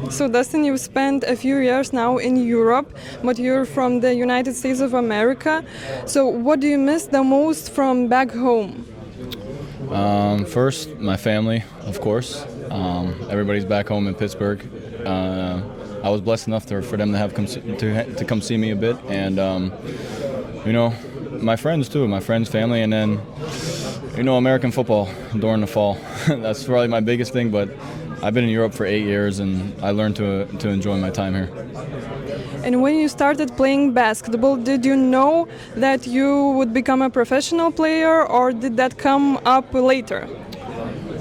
So Dustin, you've spent a few years now in Europe, but you're from the United States of America. So what do you miss the most from back home? First, my family, of course. Everybody's back home in Pittsburgh. I was blessed enough for them to have to come see me a bit, and my friends too, my friends, family, and then American football during the fall. That's probably my biggest thing. But I've been in Europe for 8 years, and I learned to enjoy my time here. And when you started playing basketball, did you know that you would become a professional player, or did that come up later?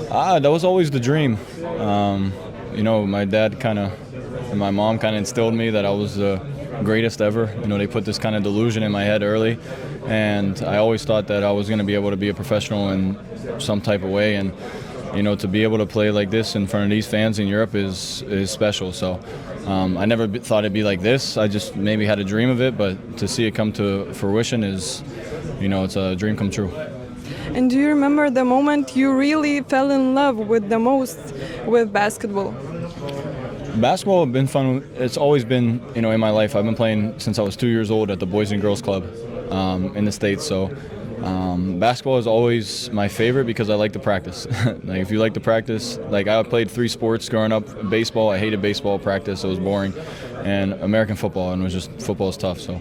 That was always the dream. My dad and my mom kind of instilled me that I was the greatest ever. They put this kind of delusion in my head early, and I always thought that I was going to be able to be a professional in some type of way. And to be able to play like this in front of these fans in Europe is special. So I never thought it'd be like this. I just maybe had a dream of it, but to see it come to fruition is, it's a dream come true. And do you remember the moment you really fell in love with the most with basketball? Basketball has been fun. It's always been, in my life. I've been playing since I was 2 years old at the Boys and Girls Club in the States. So basketball is always my favorite because I like to practice. Like if you like to practice, like I played 3 sports growing up. Baseball, I hated baseball practice. It was boring. And American football, and it was just football is tough. So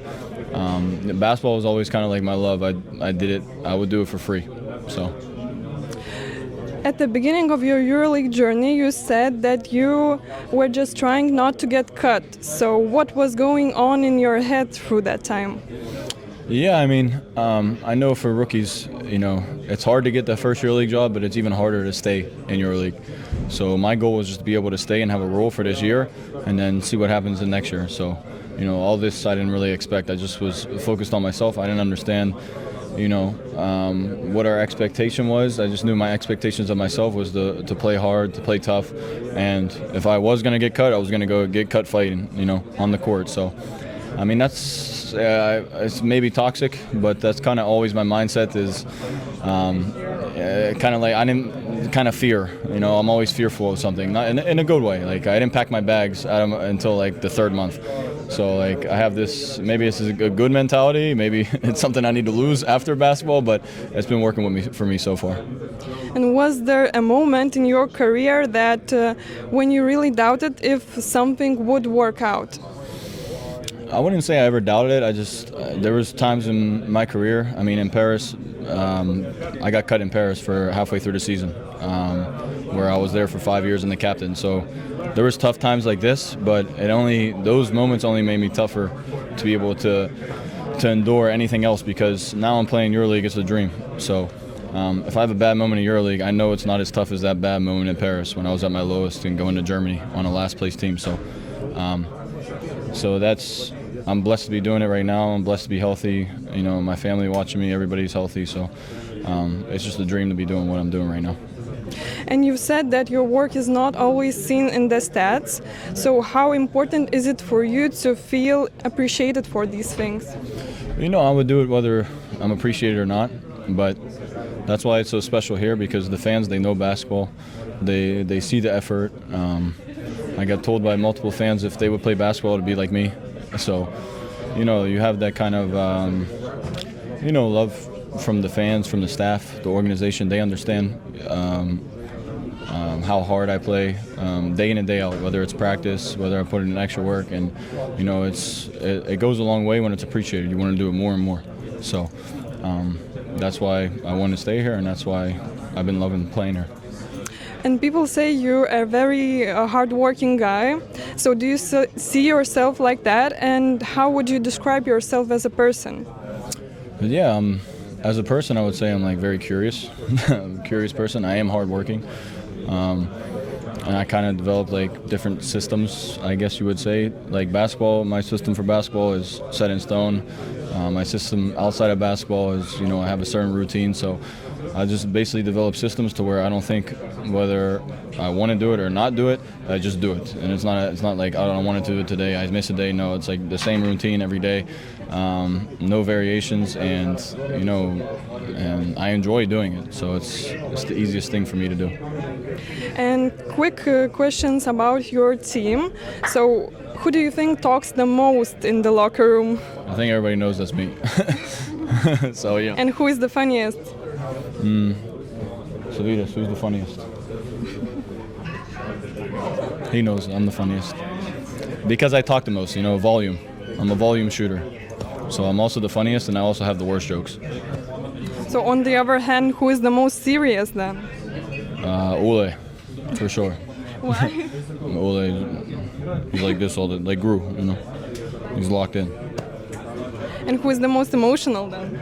basketball was always kind of like my love. I did it. I would do it for free. So. At the beginning of your EuroLeague journey, you said that you were just trying not to get cut. So what was going on in your head through that time? Yeah, I know for rookies, it's hard to get the first EuroLeague job, but it's even harder to stay in EuroLeague. So my goal was just to be able to stay and have a role for this year and then see what happens the next year. So, all this I didn't really expect. I just was focused on myself. I didn't understand what our expectation was. I just knew my expectations of myself was to play hard, to play tough, and if I was going to get cut, I was going to go get cut fighting, on the court. So, that's it's maybe toxic, but that's kind of always my mindset is kind of like I didn't kind of fear. I'm always fearful of something, not in a good way. Like I didn't pack my bags until like the 3rd month. So like I have this, maybe this is a good mentality, maybe it's something I need to lose after basketball, but it's been working for me so far. And was there a moment in your career that when you really doubted if something would work out? I wouldn't say I ever doubted it. There was times in my career, in Paris, I got cut in Paris for halfway through the season, where I was there for 5 years and the captain. So there was tough times like this, but those moments only made me tougher to be able to endure anything else, because now I'm playing EuroLeague. It's a dream. So if I have a bad moment in EuroLeague, I know it's not as tough as that bad moment in Paris when I was at my lowest and going to Germany on a last place team. So I'm blessed to be doing it right now. I'm blessed to be healthy. My family watching me, everybody's healthy. So it's just a dream to be doing what I'm doing right now. And you've said that your work is not always seen in the stats. So how important is it for you to feel appreciated for these things? I would do it whether I'm appreciated or not. But that's why it's so special here, because the fans, they know basketball. They see the effort. I got told by multiple fans if they would play basketball to be like me. So, you have that kind of, love from the fans, from the staff, the organization. They understand how hard I play day in and day out, whether it's practice, whether I put in extra work. And, it goes a long way when it's appreciated. You want to do it more and more. So that's why I want to stay here, and that's why I've been loving playing here. And people say you're a very hard-working guy. So do you see yourself like that? And how would you describe yourself as a person? Yeah, as a person, I would say I'm very curious. I'm a curious person. I am hardworking. And I kind of developed different systems, I guess you would say. Like basketball, my system for basketball is set in stone. My system outside of basketball is, I have a certain routine. So I just basically develop systems to where I don't think whether I want to do it or not do it. I just do it, and it's not like I don't want to do it today. I miss a day. No, it's like the same routine every day, no variations, and and I enjoy doing it. So it's the easiest thing for me to do. And quick questions about your team. So, who do you think talks the most in the locker room? I think everybody knows that's me. So yeah. And who is the funniest? Savitas, who's the funniest? He knows I'm the funniest. Because I talk the most, volume. I'm a volume shooter. So I'm also the funniest, and I also have the worst jokes. So on the other hand, who is the most serious then? Ole, for sure. Why? Ole, he's like this all the, like Gru, He's locked in. And who is the most emotional then?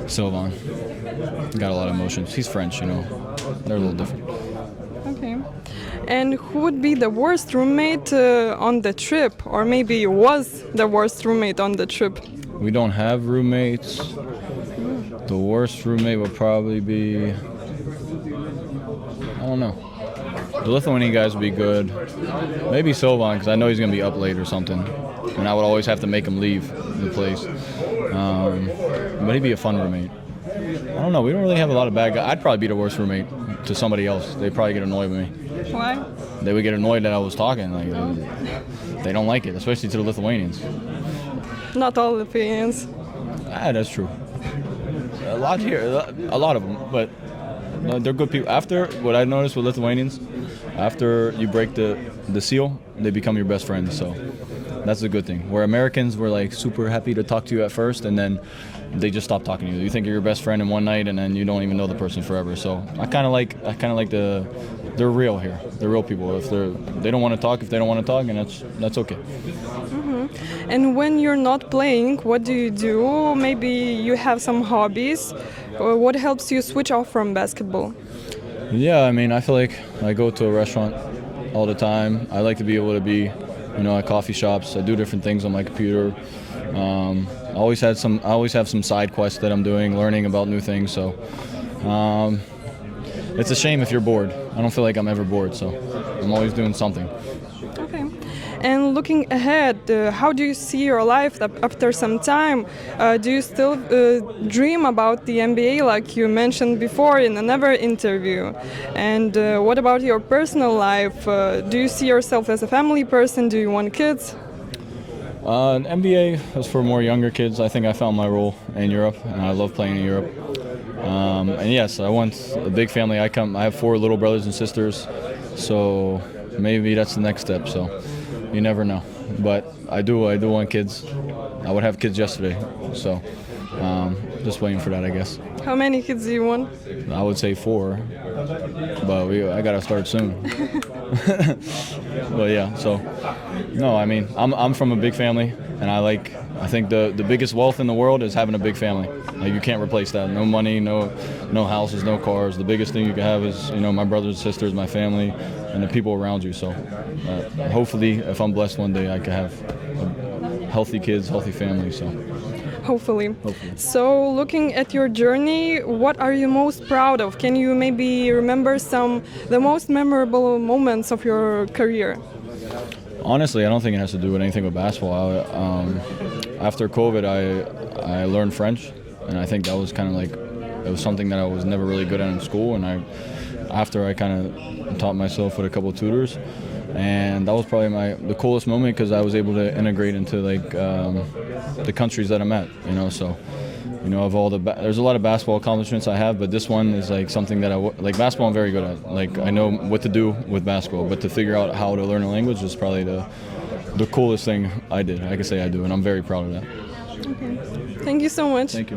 Sylvain. Got a lot of emotions. He's French, They're a little different. Okay. And who would be the worst roommate on the trip? Or maybe was the worst roommate on the trip? We don't have roommates. The worst roommate would probably be, I don't know. The Lithuanian guys would be good. Maybe Sylvain, because I know he's going to be up late or something. And I would always have to make him leave the place. But he'd be a fun roommate. I don't know. We don't really have a lot of bad guys. I'd probably be the worst roommate to somebody else. They'd probably get annoyed with me. Why? They would get annoyed that I was talking. They don't like it, especially to the Lithuanians. Not all Lithuanians. That's true. A lot here, a lot of them, but they're good people. After what I noticed with Lithuanians, after you break the seal, they become your best friends. So that's a good thing. Where Americans were like super happy to talk to you at first, and then they just stop talking to you. You think you're your best friend in one night, and then you don't even know the person forever. So I kind of like they're real here. They're real people. If they don't want to talk, and that's okay. Mm-hmm. And when you're not playing, what do you do? Maybe you have some hobbies. What helps you switch off from basketball? Yeah, I feel like I go to a restaurant all the time. I like to be able to be, at coffee shops. I do different things on my computer. I always have some side quests that I'm doing, learning about new things. So it's a shame if you're bored. I don't feel like I'm ever bored, so I'm always doing something. Okay. And looking ahead, how do you see your life after some time? Do you still dream about the NBA like you mentioned before in another interview? And what about your personal life? Do you see yourself as a family person? Do you want kids? NBA is for more younger kids. I think I found my role in Europe, and I love playing in Europe. And yes, I want a big family. I have 4 little brothers and sisters, so maybe that's the next step. So you never know. But I do want kids. I would have kids yesterday, so just waiting for that, I guess. How many kids do you want? I would say 4, but I gotta start soon. But yeah, so no, I'm from a big family, and I think the biggest wealth in the world is having a big family. Like, you can't replace that. No money, no houses, no cars. The biggest thing you can have is my brothers and sisters, my family, and the people around you. So hopefully, if I'm blessed one day, I can have healthy kids, healthy family. So. Hopefully. So, looking at your journey, what are you most proud of? Can you maybe remember the most memorable moments of your career? Honestly, I don't think it has to do with anything with basketball. After COVID, I learned French, and I think that was kind of like, it was something that I was never really good at in school, and after I kind of taught myself with a couple of tutors, and that was probably the coolest moment, because I was able to integrate into the countries that I'm at, so of all there's a lot of basketball accomplishments I have, but this one is like something that like basketball I'm very good at. Like, I know what to do with basketball, but to figure out how to learn a language is probably the coolest thing I did. I can say I do, and I'm very proud of that. Okay. Thank you so much. Thank you.